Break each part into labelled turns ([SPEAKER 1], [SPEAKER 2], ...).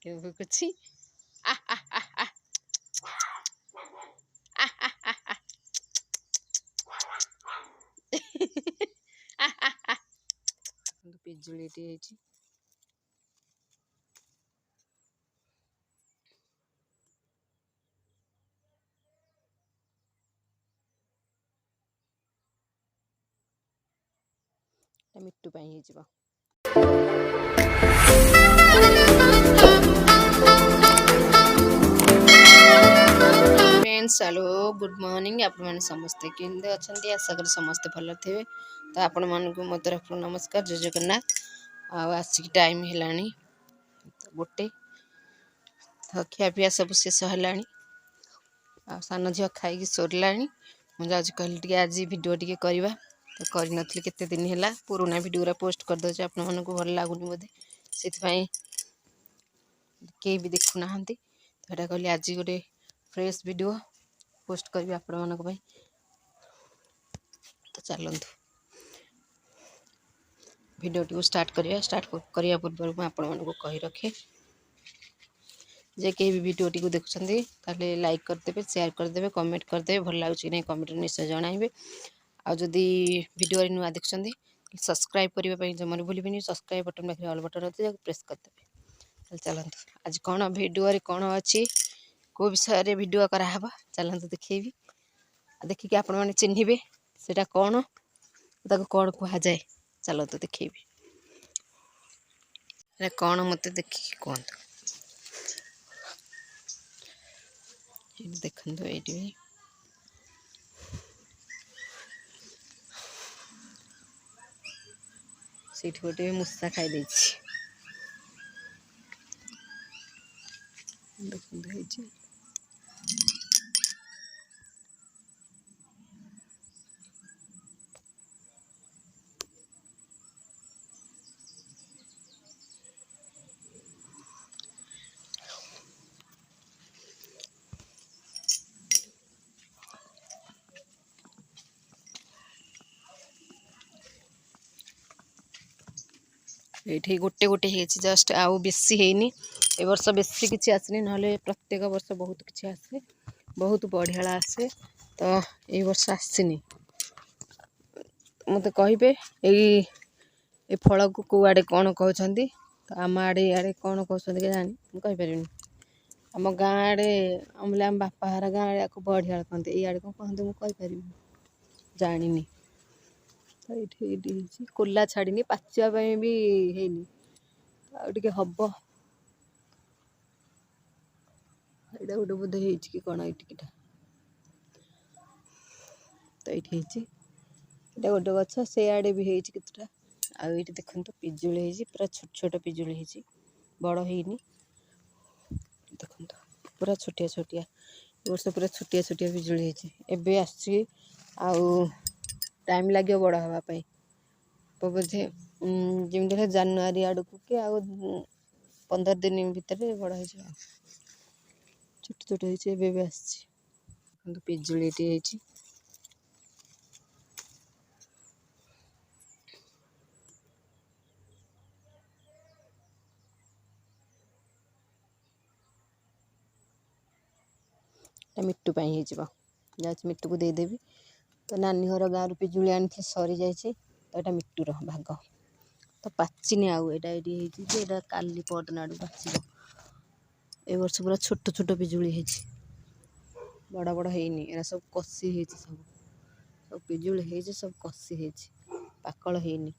[SPEAKER 1] कुछ पिजुड़ी मिट्टू हो friends hello good morning आप समस्ते केंद्र अच्छा आशा कर समस्ते भल थे तो आपण मानक मो तरफ नमस्कार जय जगन्नाथ आसिक टाइम है गोटे तो खियापिया सब शेष है सान झील खाई सरला मुझे आज कहली आज भिडियो टी करवा तो करनी केते दिन है पुराना भिडियो पोस्ट करदे आपण मानक भल लगुनि बोधे से कई भी देखुना तो यहाँ कहली आज गोटे फ्रेश वीडियो पोस्ट करी आपण मानक तो चलतु वीडियो टी स्टार्ट करने पूर्व मैं आपण मानक कही रखे जे कहीं भी वीडियो टी देखुं लाइक करदे शेयर करदे कमेंट करदे भल लगे नहीं कमेंट निश्चय जनइबे आदि वीडियो नुआ देखुं सब्सक्राइब करने जमार भूलें सब्सक्राइब बटन पाखे ऑल बटन अच्छे प्रेस करदे चलते आज कौन वीडियो कौन अच्छी को विषय वीडियो कराहब चलते देखी देखिए आपण मैंने चिन्हे सेटा कौन कौन कह जाए चलते देखी कौन मत देखिए कहतु देखो ये सीट गोटे मूषा खाई देखो ये गोटे गोटे जस्ट आउ बेसी है ए वर्ष बेसी किसी आसनी ना प्रत्येक वर्ष बहुत किसी आसे बहुत बढ़िया आसे तो ये वर्ष आसनी मत कहे ये फल को कौ आड़े कौन कहते तो आम आड़े आड़े कौन कहते जानी मुझे आम गाँ आड़े आम बापार गाँ आड़े आपको बढ़िया कहते ये आड़े कौन कहते मुझे जानी तो ये कोला छाड़ी पाचिया भी हैनी आगे हम यहाँ गोटे बोधे कि कौन ये तो ये गोटे गछ से आड़े भी होता आए देखो पिजुली पूरा छोट छोट पिजुली बड़ है देखो पूरा छोटिया छोटिया वर्ष पूरा छोटिया छोटिया पिजुली एवं आसुची टाइम लगे बड़ हाँपाई बोधे जमी जानुरी आड़ को कि 15 दिन भितर बड़ हो छोट छोट हो पिजुली मिट्टू हो मिट्टू को देदेवी तो नानी घर गाँव पिजुली आनी सरी जाए तो यहाँ मिट्टूर भाग तो पाचिनी आउ यहाँ काली परदिन आड़ पाच ए वर्ष पूरा छोट छोट पिजुली बड़ बड़ है सब कसी सब सब पिजुली सब कसी पाकल है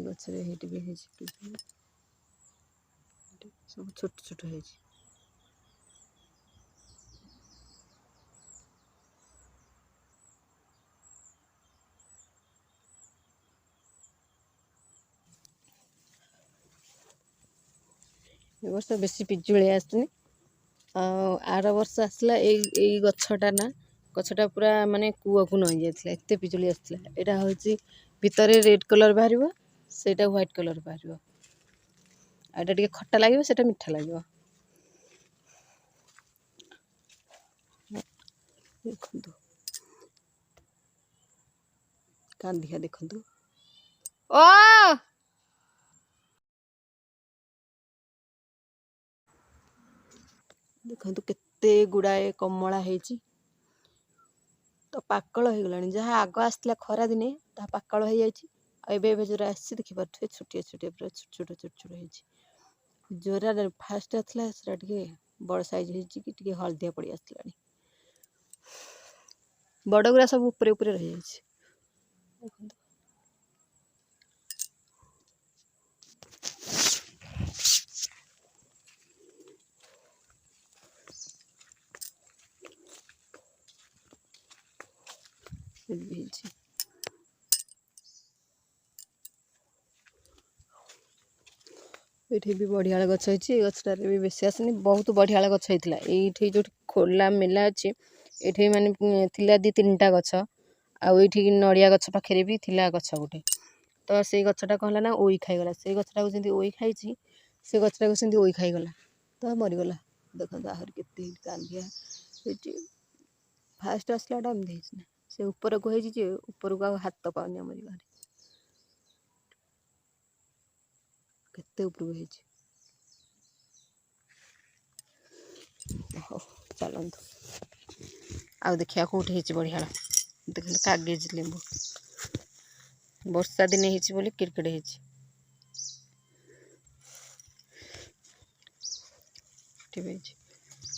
[SPEAKER 1] गचरे भी सब छोट छोट है वर्ष बेसी पिजुली आसनी आर वर्ष आसला यही गछटा ना गछटा पूरा माने कूआ को नई जाता एत पिजुली आसला यहाँ हूँ भितर रेड कलर बाहर से व्हाइट कलर बाहर यहाँ टे खट्टा लगे से मीठा लगे देखो कांदिया देखो ओ देखो केते गुड़ाए कमला है तो पाकल हो गलानी जहाँ आग आसला खरा दिने ता पाकल हो जाए एबे जो आसी देखिपे छोटिया छोटिया पूरा छोट छोट छोट छोट हो जोरा फास्ट आसला टे बड़ साइज हो हलदिया पड़ी आसला बड़ गुरा सब ऊपर ऊपर रही ये भी बढ़िया गछ होती गछटार भी बेसी आसनी बहुत बढ़िया गछ होता ये जो खोला मेला अच्छे ये माने थिला दी तीन टा गछ आठी नड़िया गछ पाखे भी थिला गछ गोटे तो से गछटा कहला ना ओई खाईगला से गछटा को ओई खाई से गछटा को सेमती ओई खाईगला तो मरीगला देखो आहर के कांदिया फास्ट आसला एमती से ऊपर को ऊपर को हाथ पाऊनी आम घर केते ऊपर हो चलतु आउ देखिया कौटे बढ़िया देख कागज लेंबू वर्षा दिन बोली क्रिकेट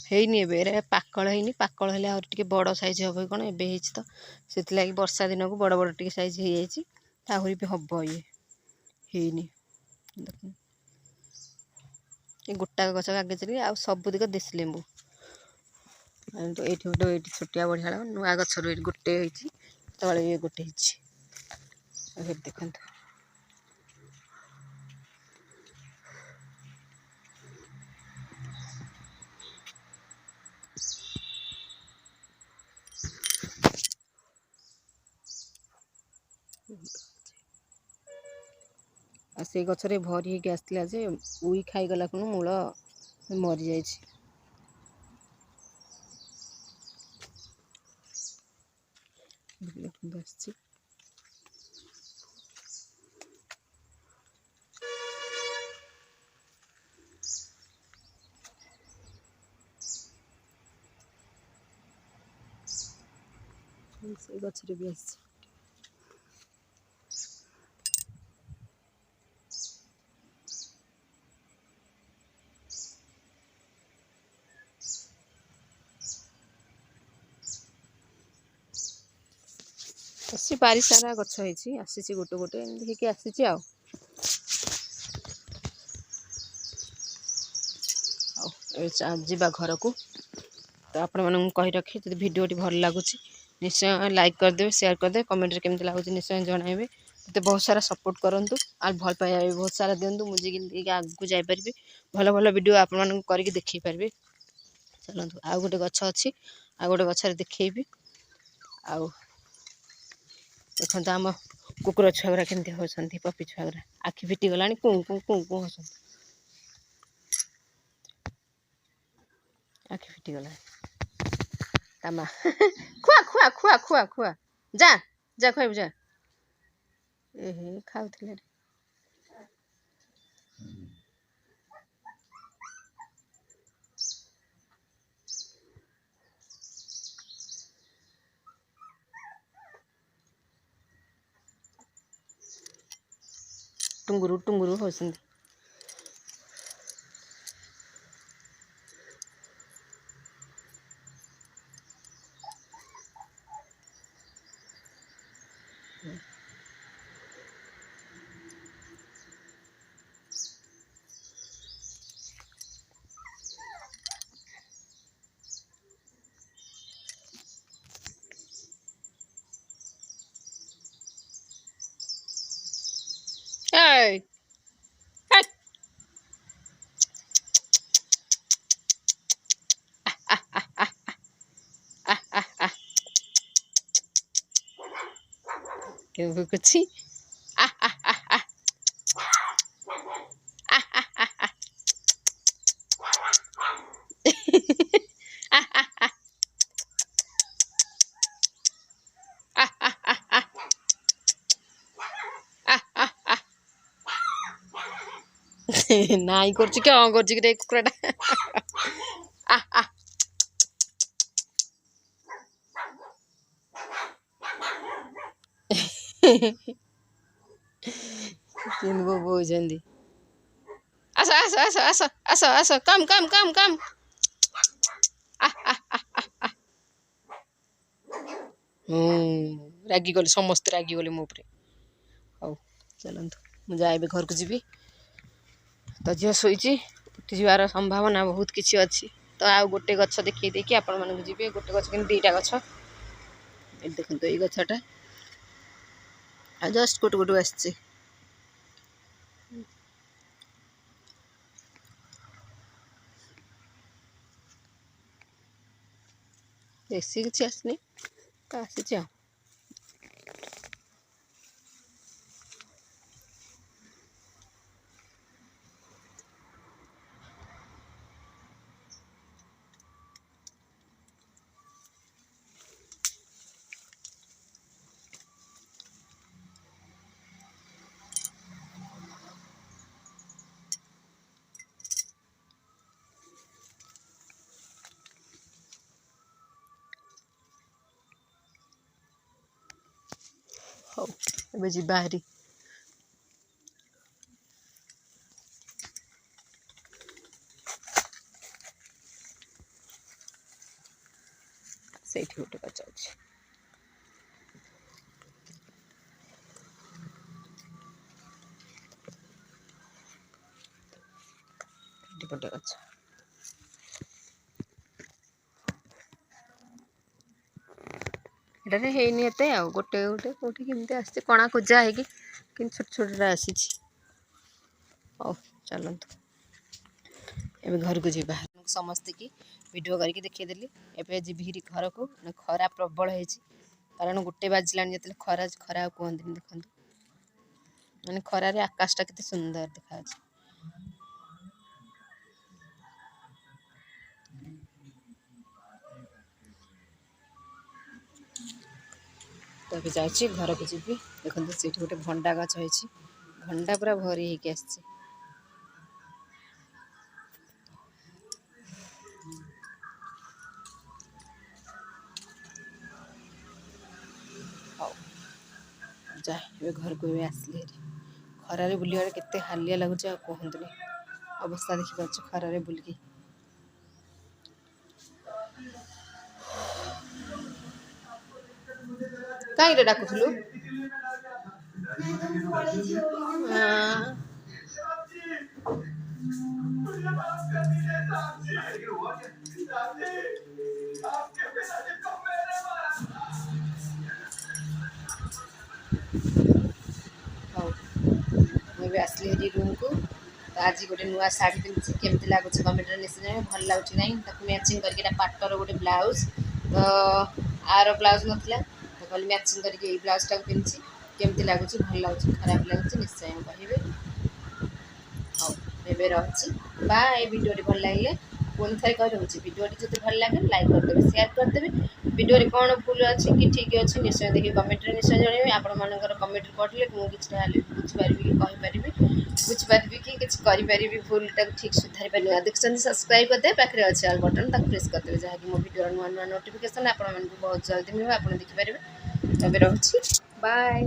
[SPEAKER 1] ହେଇନି ଏବେ ଏରା ପାକଳ ହେଇନି ପାକଳ ହେଲେ ଆହୁରି ଟିକେ ବଡ଼ ସାଇଜ ହବ କଣ ଏବେ ହେଇଛି ତ ସେଥିଲାଗି ବର୍ଷା ଦିନକୁ ବଡ଼ ବଡ଼ ଟିକେ ସାଇଜ ହେଇଯାଇଛି ଆହୁରି ବି ହବ ଇଏ ହେଇନି ଏ ଗୋଟା ଗଛ କାଗଜରେ ଆଉ ସବୁତିକ ଦେଶୀ ଲେମ୍ବୁ ଏଇଠି ଗୋଟେ ଏଇଠି ଛୋଟିଆ ବଢ଼ିଆ ନୂଆ ଗଛରୁ ଏଇଠି ଗୋଟେ ହେଇଛି ତଳେ ଇଏ ଗୋଟେ ହେଇଛି ଦେଖନ୍ତୁ आ से गछरे भरी ହେଇକି ଆସିଥିଲା ଯେ ଉଇ ଖାଇଗଲା ଖୁଣୁ ମୂଳ ମରି ଯାଇଛି ବସିଛି से गछरे भी ଆସିଛି आसी पारि सारा गछ ହେଇଛି ଆସିଛି ଗୋଟେ ଗୋଟେ ଏମିତି ହେଇକି ଆସିଛି ଆଉ ଯିବା ଘରକୁ ତ ଆପଣମାନଙ୍କୁ କହି ରଖି ଯଦି ଭିଡ଼ିଓଟି ଭଲ ଲାଗୁଛି ନିଶ୍ଚୟ ଲାଇକ୍ କରିଦେବେ ସେୟାର କରିଦେବେ କମେଣ୍ଟରେ କେମିତି ଲାଗୁଛି ନିଶ୍ଚୟ ଜଣାଇବେ ମୋତେ ବହୁତ ସାରା ସପୋର୍ଟ କରନ୍ତୁ ଆଉ ଭଲ ପାଇବା ବି ବହୁତ ସାରା ଦିଅନ୍ତୁ ମୁଁ ଯେମିତି ଆଗକୁ ଯାଇପାରିବି ଭଲ ଭଲ ଭିଡ଼ିଓ ଆପଣମାନଙ୍କୁ କରିକି ଦେଖେଇ ପାରିବି ଚାଲନ୍ତୁ ଆଉ ଗୋଟେ ଗଛ ଅଛି ଆଉ ଗୋଟେ ଗଛରେ ଦେଖେଇବି ଆଉ ଦେଖନ୍ତୁ ଆମ କୁକୁର ଛୁଆଗୁରା କେମିତି ହେଉଛନ୍ତି ପପି ଛୁଆଗୁରା ଆଖି ଫିଟିଗଲାଣି କୁଁ କୁଁ କୁଁ କୁଁ ହେଉଛନ୍ତି ଆଖି ଫିଟିଗଲାଣି ତାମା ଖୁଆ ଖୁଆ ଖୁଆ ଖୁଆ ଖୁଆ ଯା ଯା ଖୁଆଇବୁ ଯା ଖାଉଥିଲେ ଟୁଙ୍ଗୁରୁ ଟୁଙ୍ଗୁରୁ ହେଉଛନ୍ତି Hey! Hey! Kebu kecil. ନାଇଁ କରୁଛି କି କରୁଛି କି କୁକୁଡ଼ାଟା ଆ ଆ କେମିତି ବୋବଉଛନ୍ତି। ଆସ ଆସ ଆସ ଆସ ଆସ ଆସ କମ୍ କମ୍ କମ୍ କମ୍ ରାଗିଗଲେ ସମସ୍ତେ ରାଗିଗଲେ ମୋ ଉପରେ। ହଉ ଚାଲନ୍ତୁ ମୁଁ ଯାଏ ଏବେ ଘରକୁ ଯିବି। ତ ଝିଅ ଶୋଇଛି, ଉଠିଯିବାର ସମ୍ଭାବନା ବହୁତ କିଛି ଅଛି। ତ ଆଉ ଗୋଟେ ଗଛ ଦେଖେଇ ଦେଇକି ଆପଣମାନଙ୍କୁ ଯିବି। ଗୋଟେ ଗଛ କିନ୍ତୁ ଦୁଇଟା ଗଛ। ଏଠି ଦେଖନ୍ତୁ ଏଇ ଗଛଟା ଆଉ ଜଷ୍ଟ ଗୋଟେ ଗୋଟେ ଆସିଛି। ବେଶୀ କିଛି ଆସିନି ତ ଆସିଛି ଆଉ। ହଉ ଏବେ ଯିବା ହେରି। ସେଇଠି ଗୋଟେ ଗଛ ଅଛି। ଏଠି ଗୋଟେ ଗଛ। ଏଟାରେ ହେଇନି ଏତେ ଆଉ, ଗୋଟେ ଗୋଟେ କୋଉଠି କେମିତି ଆସିଛି କଣା କୁଜା ହେଇକି, କିନ୍ତୁ ଛୋଟ ଛୋଟଟା ଆସିଛି। ହଉ ଚାଲନ୍ତୁ ଏବେ ଘରକୁ ଯିବା। ସମସ୍ତେ କି ଭିଡ଼ିଓ କରିକି ଦେଖେଇଦେଲି। ଏବେ ଯିବି ହେରି ଘରକୁ। ଖରା ପ୍ରବଳ ହେଇଛି, କାରଣ 1 ବାଜିଲାଣି ଯେତେବେଳେ ଖରା ଆଉ କୁହନ୍ତିନି। ଦେଖନ୍ତୁ ମାନେ ଖରାରେ ଆକାଶଟା କେତେ ସୁନ୍ଦର ଦେଖାଯାଉଛି। ତ ଏବେ ଯାଉଛି ଘରକୁ ଯିବି। ଦେଖନ୍ତୁ ସେଇଠି ଗୋଟେ ଭଣ୍ଡା ଗଛ ହେଇଛି, ଭଣ୍ଡା ପୁରା ଭରି ହେଇକି ଆସିଛି। ହଉ ଯାଏ ଏବେ ଘରକୁ ଏବେ ଆସିଲି ହେରି। ଖରାରେ ବୁଲିବାରେ କେତେ ହାଲିଆ ଲାଗୁଛି ଆଉ କୁହନ୍ତୁନି। ଅବସ୍ଥା ଦେଖିପାରୁଛୁ ଖରାରେ ବୁଲିକି। କାହିଁରେ ଡାକୁଥିଲୁ? ହଉ ମୁଁ ଏବେ ଆସିଲି ହେରି ରୁମ୍କୁ। ତ ଆଜି ଗୋଟେ ନୂଆ ଶାଢ଼ୀ ପିନ୍ଧିଛି, କେମିତି ଲାଗୁଛି କମେଣ୍ଟରେ ନିଶ୍ଚୟ ଜାଣିବେ। ଭଲ ଲାଗୁଛି ନାହିଁ ତାକୁ ମ୍ୟାଚିଂ କରିକି, ଏଇଟା ପାଟର ଗୋଟେ ବ୍ଲାଉଜ୍। ତ ଆର ବ୍ଲାଉଜ୍ ନଥିଲା, ତ କହିଲି ମ୍ୟାଚିଂ କରିକି ଏଇ ବ୍ଲାଉଜ୍ଟାକୁ ପିନ୍ଧିଛି। କେମିତି ଲାଗୁଛି? ଭଲ ଲାଗୁଛି, ଖରାପ ଲାଗୁଛି ନିଶ୍ଚୟ କହିବେ। ହଉ ଏବେ ରହୁଛି। ବାଏ। ଭିଡ଼ିଓଟି ଭଲ ଲାଗିଲେ ପୁଣି ଥରେ କହିଦେଉଛି, ଭିଡ଼ିଓଟି ଯଦି ଭଲ ଲାଗେ ଲାଇକ୍ କରିଦେବେ, ସେୟାର କରିଦେବେ। ଭିଡ଼ିଓରେ କ'ଣ ଭୁଲ ଅଛି କି ଠିକ୍ ଅଛି ନିଶ୍ଚୟ ଦେଖି କମେଣ୍ଟରେ ନିଶ୍ଚୟ ଜଣାଇବେ। ଆପଣମାନଙ୍କର କମେଣ୍ଟରେ ପଢ଼ିଲେ ମୁଁ କିଛିଟା ହେଲେ ବୁଝିପାରିବି କି କହିପାରିବି, ବୁଝିପାରିବି କି କିଛି କରିପାରିବି, ଭୁଲଟାକୁ ଠିକ୍ ସୁଧାରି ପାରିବି। ଦେଖୁଛନ୍ତି ସବସ୍କ୍ରାଇବ୍ କରିଦେବେ, ପାଖରେ ଅଛି ଅଲ୍ ବଟନ୍, ତାକୁ ପ୍ରେସ୍ କରିଦେବେ, ଯାହାକି ମୋ ଭିଡ଼ିଓର ନୂଆ ନୂଆ ନୋଟିଫିକେସନ୍ ଆପଣମାନଙ୍କୁ ବହୁତ ଜଲ୍ଦି ମିଳିବ, ଆପଣ ଦେଖିପାରିବେ। ଏବେ ରହୁଛି, ବାଏ।